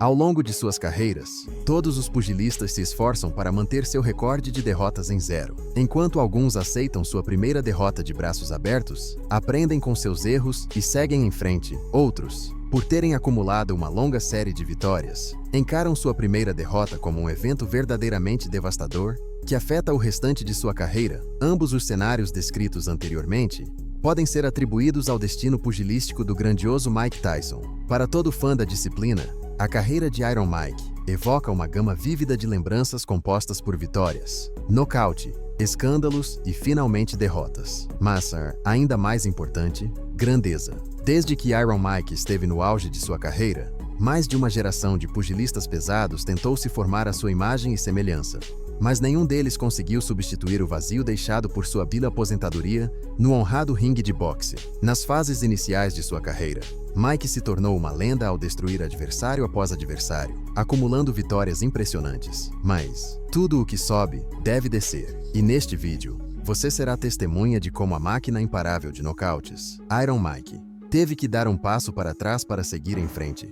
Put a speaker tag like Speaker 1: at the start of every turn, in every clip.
Speaker 1: Ao longo de suas carreiras, todos os pugilistas se esforçam para manter seu recorde de derrotas em 0. Enquanto alguns aceitam sua primeira derrota de braços abertos, aprendem com seus erros e seguem em frente, outros, por terem acumulado uma longa série de vitórias, encaram sua primeira derrota como um evento verdadeiramente devastador, que afeta o restante de sua carreira. Ambos os cenários descritos anteriormente podem ser atribuídos ao destino pugilístico do grandioso Mike Tyson. Para todo fã da disciplina, a carreira de Iron Mike evoca uma gama vívida de lembranças compostas por vitórias, nocaute, escândalos e, finalmente, derrotas. Mas, ainda mais importante, grandeza. Desde que Iron Mike esteve no auge de sua carreira, mais de uma geração de pugilistas pesados tentou se formar à sua imagem e semelhança. Mas nenhum deles conseguiu substituir o vazio deixado por sua aposentadoria no honrado ringue de boxe. Nas fases iniciais de sua carreira, Mike se tornou uma lenda ao destruir adversário após adversário, acumulando vitórias impressionantes. Mas tudo o que sobe deve descer. E neste vídeo, você será testemunha de como a máquina imparável de nocautes, Iron Mike, teve que dar um passo para trás para seguir em frente.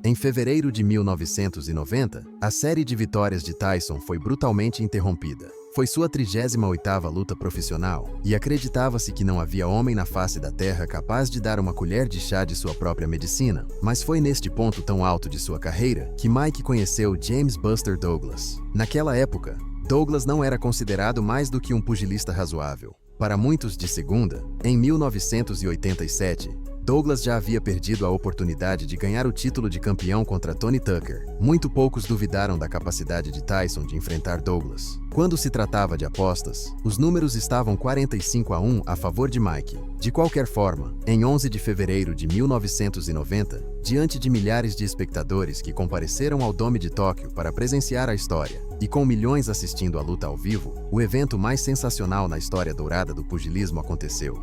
Speaker 1: Em fevereiro de 1990, a série de vitórias de Tyson foi brutalmente interrompida. Foi sua 38ª luta profissional, e acreditava-se que não havia homem na face da terra capaz de dar uma colher de chá de sua própria medicina. Mas foi neste ponto tão alto de sua carreira que Mike conheceu James Buster Douglas. Naquela época, Douglas não era considerado mais do que um pugilista razoável. Para muitos de segunda, em 1987, Douglas já havia perdido a oportunidade de ganhar o título de campeão contra Tony Tucker. Muito poucos duvidaram da capacidade de Tyson de enfrentar Douglas. Quando se tratava de apostas, os números estavam 45-1 a favor de Mike. De qualquer forma, em 11 de fevereiro de 1990, diante de milhares de espectadores que compareceram ao Dome de Tóquio para presenciar a história, e com milhões assistindo a luta ao vivo, o evento mais sensacional na história dourada do pugilismo aconteceu.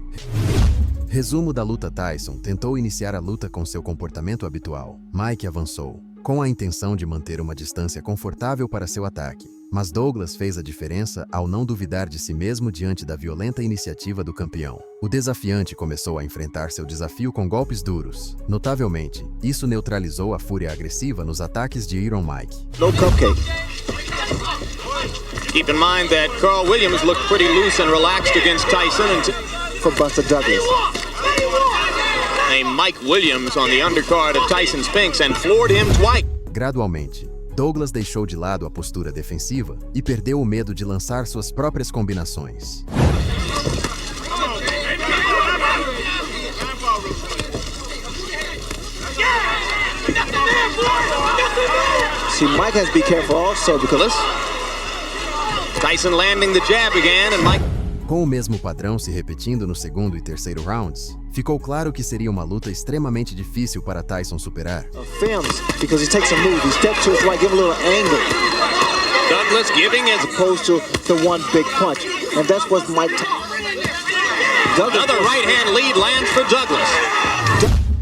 Speaker 1: Resumo da luta. Tyson tentou iniciar a luta com seu comportamento habitual. Mike avançou, com a intenção de manter uma distância confortável para seu ataque. Mas Douglas fez a diferença ao não duvidar de si mesmo diante da violenta iniciativa do campeão. O desafiante começou a enfrentar seu desafio com golpes duros. Notavelmente, isso neutralizou a fúria agressiva nos ataques de Iron Mike.
Speaker 2: No cupcake. Keep in mind that Carl Williams looked pretty loose and relaxed against Tyson for Buster Douglas. Named Mike Williams on the undercard of Tyson Spinks and floored him twice.
Speaker 1: Gradualmente, Douglas deixou de lado a postura defensiva e perdeu o medo de lançar suas próprias combinações.
Speaker 2: See, Mike has to be careful also because Tyson landing the jab again and Mike.
Speaker 1: Com o mesmo padrão se repetindo no segundo e terceiro rounds, ficou claro que seria uma luta extremamente difícil para Tyson superar.
Speaker 2: Films because he takes a move, he steps to his right, give a little angle. Douglas giving as opposed to the one big punch, and that's what Mike. Another right hand lead lands for Douglas.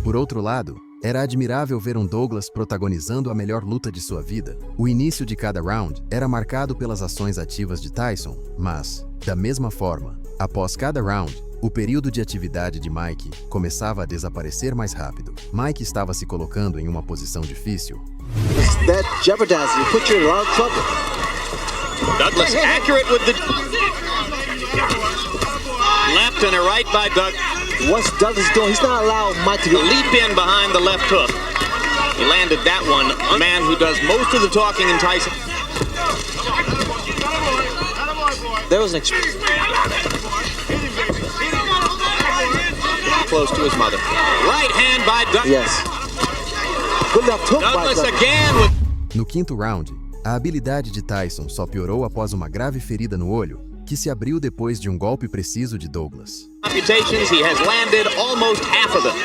Speaker 1: Por outro lado, era admirável ver um Douglas protagonizando a melhor luta de sua vida. O início de cada round era marcado pelas ações ativas de Tyson, mas, da mesma forma, após cada round, o período de atividade de Mike começava a desaparecer mais rápido. Mike estava se colocando em uma posição difícil.
Speaker 2: That jeopardizes you, put you in a lot of trouble. Douglas accurate with the left and a right by Douglas. What's Douglas doing? He's not allowing Mike to leap in behind the left hook. He landed that one. A man who does most of the talking in Tyson. There was an close to his mother. Right hand by Douglas. Yes. Good left hook Douglas by again with...
Speaker 1: No quinto round, a habilidade de Tyson só piorou após uma grave ferida no olho, que se abriu depois de um golpe preciso de Douglas.
Speaker 2: Computations, he has landed almost half of them.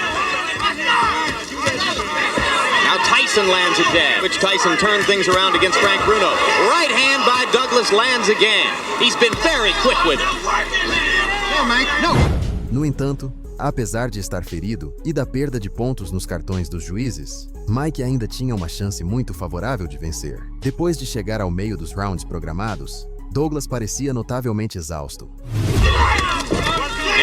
Speaker 2: Now Tyson lands a jab, which Tyson turned things around against Frank Bruno. Right hand by Douglas lands again. He's been very quick with it. No, Mike, no.
Speaker 1: No entanto, apesar de estar ferido e da perda de pontos nos cartões dos juízes, Mike ainda tinha uma chance muito favorável de vencer. Depois de chegar ao meio dos rounds programados, Douglas parecia notavelmente exausto.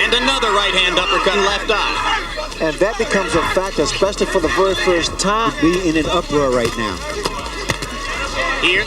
Speaker 2: And another right hand uppercut left eye.
Speaker 3: And that becomes a factor, especially for the very first time. Be in an uproar right now.
Speaker 2: Here.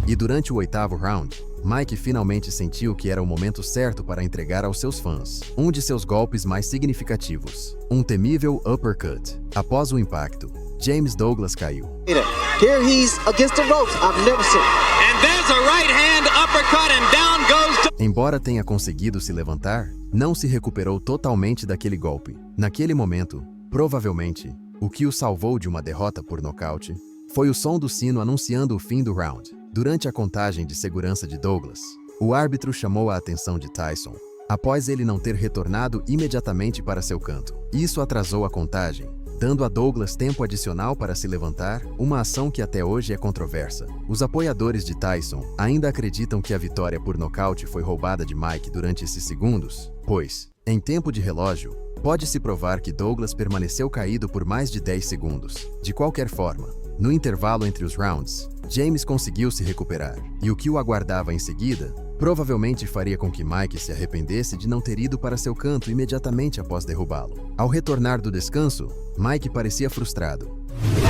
Speaker 1: E durante o 8º round, Mike finalmente sentiu que era o momento certo para entregar aos seus fãs um de seus golpes mais significativos, um temível uppercut. Após o impacto, James Douglas caiu.
Speaker 3: Here he's against the ropes. I've never seen.
Speaker 2: And there's a right hand uppercut and down goes.
Speaker 1: Embora tenha conseguido se levantar, não se recuperou totalmente daquele golpe. Naquele momento, provavelmente, o que o salvou de uma derrota por nocaute foi o som do sino anunciando o fim do round. Durante a contagem de segurança de Douglas, o árbitro chamou a atenção de Tyson, após ele não ter retornado imediatamente para seu canto. Isso atrasou a contagem, dando a Douglas tempo adicional para se levantar, uma ação que até hoje é controversa. Os apoiadores de Tyson ainda acreditam que a vitória por nocaute foi roubada de Mike durante esses segundos, pois, em tempo de relógio, pode-se provar que Douglas permaneceu caído por mais de 10 segundos. De qualquer forma, no intervalo entre os rounds, James conseguiu se recuperar, e o que o aguardava em seguida provavelmente faria com que Mike se arrependesse de não ter ido para seu canto imediatamente após derrubá-lo. Ao retornar do descanso, Mike parecia frustrado.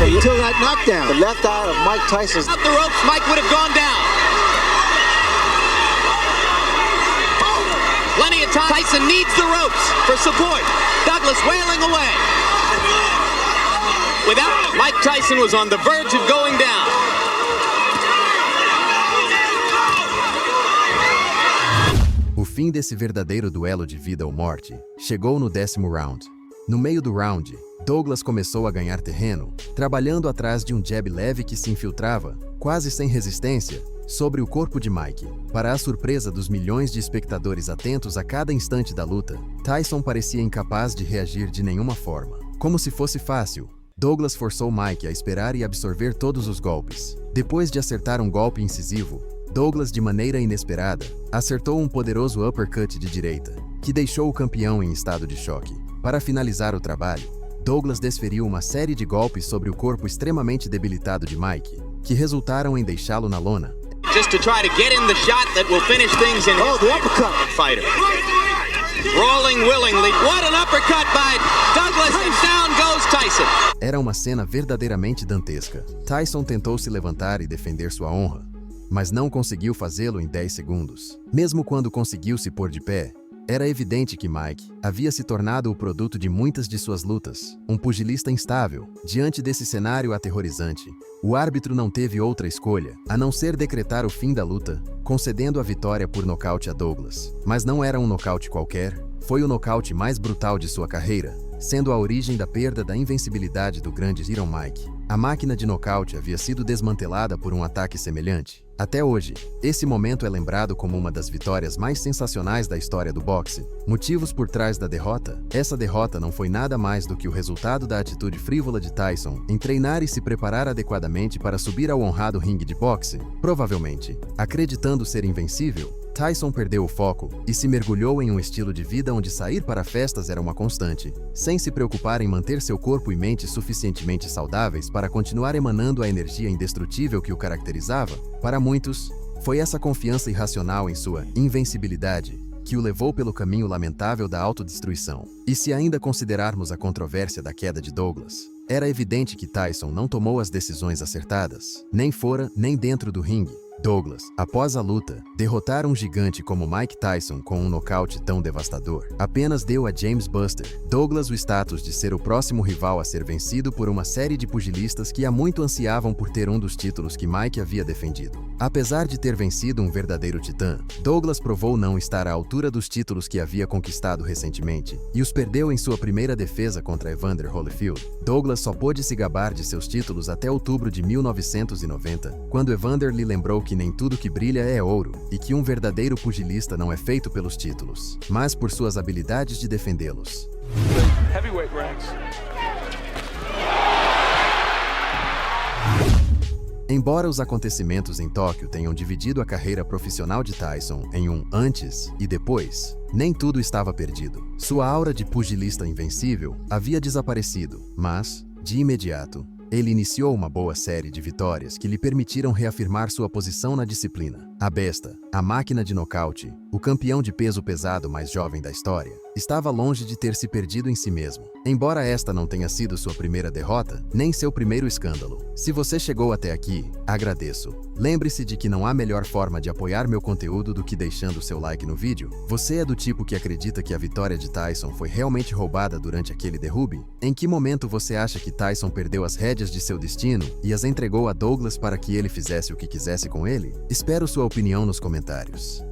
Speaker 3: Until that knockdown, the left eye of Mike Tyson's.
Speaker 2: Up the ropes, Mike would have gone down. Plenty of time. Tyson needs the ropes for support. Douglas wailing away. Without Mike Tyson was on the verge of going down.
Speaker 1: O fim desse verdadeiro duelo de vida ou morte chegou no 10º round. No meio do round, Douglas começou a ganhar terreno, trabalhando atrás de um jab leve que se infiltrava, quase sem resistência, sobre o corpo de Mike. Para a surpresa dos milhões de espectadores atentos a cada instante da luta, Tyson parecia incapaz de reagir de nenhuma forma. Como se fosse fácil, Douglas forçou Mike a esperar e absorver todos os golpes. Depois de acertar um golpe incisivo, Douglas, de maneira inesperada, acertou um poderoso uppercut de direita, que deixou o campeão em estado de choque. Para finalizar o trabalho, Douglas desferiu uma série de golpes sobre o corpo extremamente debilitado de Mike, que resultaram em deixá-lo na lona.
Speaker 2: Just to try to get in the shot that will finish things in
Speaker 3: Oh, the uppercut.
Speaker 2: fighter. Rolling willingly. What an uppercut by Douglas, and down goes Tyson.
Speaker 1: Era uma cena verdadeiramente dantesca. Tyson tentou se levantar e defender sua honra, mas não conseguiu fazê-lo em 10 segundos. Mesmo quando conseguiu se pôr de pé, era evidente que Mike havia se tornado o produto de muitas de suas lutas, um pugilista instável. Diante desse cenário aterrorizante, o árbitro não teve outra escolha, a não ser decretar o fim da luta, concedendo a vitória por nocaute a Douglas. Mas não era um nocaute qualquer, foi o nocaute mais brutal de sua carreira, sendo a origem da perda da invencibilidade do grande Iron Mike. A máquina de nocaute havia sido desmantelada por um ataque semelhante. Até hoje, esse momento é lembrado como uma das vitórias mais sensacionais da história do boxe. Motivos por trás da derrota? Essa derrota não foi nada mais do que o resultado da atitude frívola de Tyson em treinar e se preparar adequadamente para subir ao honrado ringue de boxe. Provavelmente, acreditando ser invencível, Tyson perdeu o foco e se mergulhou em um estilo de vida onde sair para festas era uma constante, sem se preocupar em manter seu corpo e mente suficientemente saudáveis para continuar emanando a energia indestrutível que o caracterizava. Para muitos, foi essa confiança irracional em sua invencibilidade que o levou pelo caminho lamentável da autodestruição. E se ainda considerarmos a controvérsia da queda de Douglas, era evidente que Tyson não tomou as decisões acertadas, nem fora nem dentro do ringue. Douglas, após a luta, derrotar um gigante como Mike Tyson com um nocaute tão devastador, apenas deu a James Buster Douglas o status de ser o próximo rival a ser vencido por uma série de pugilistas que há muito ansiavam por ter um dos títulos que Mike havia defendido. Apesar de ter vencido um verdadeiro titã, Douglas provou não estar à altura dos títulos que havia conquistado recentemente, e os perdeu em sua primeira defesa contra Evander Holyfield. Douglas só pôde se gabar de seus títulos até outubro de 1990, quando Evander lhe lembrou que nem tudo que brilha é ouro, e que um verdadeiro pugilista não é feito pelos títulos, mas por suas habilidades de defendê-los.
Speaker 4: Heavyweight ranks.
Speaker 1: Embora os acontecimentos em Tóquio tenham dividido a carreira profissional de Tyson em um antes e depois, nem tudo estava perdido. Sua aura de pugilista invencível havia desaparecido, mas, de imediato, ele iniciou uma boa série de vitórias que lhe permitiram reafirmar sua posição na disciplina. A besta, a máquina de nocaute, o campeão de peso pesado mais jovem da história, estava longe de ter se perdido em si mesmo. Embora esta não tenha sido sua primeira derrota, nem seu primeiro escândalo. Se você chegou até aqui, agradeço. Lembre-se de que não há melhor forma de apoiar meu conteúdo do que deixando seu like no vídeo. Você é do tipo que acredita que a vitória de Tyson foi realmente roubada durante aquele derrube? Em que momento você acha que Tyson perdeu as rédeas de seu destino e as entregou a Douglas para que ele fizesse o que quisesse com ele? Espero sua opinião nos comentários.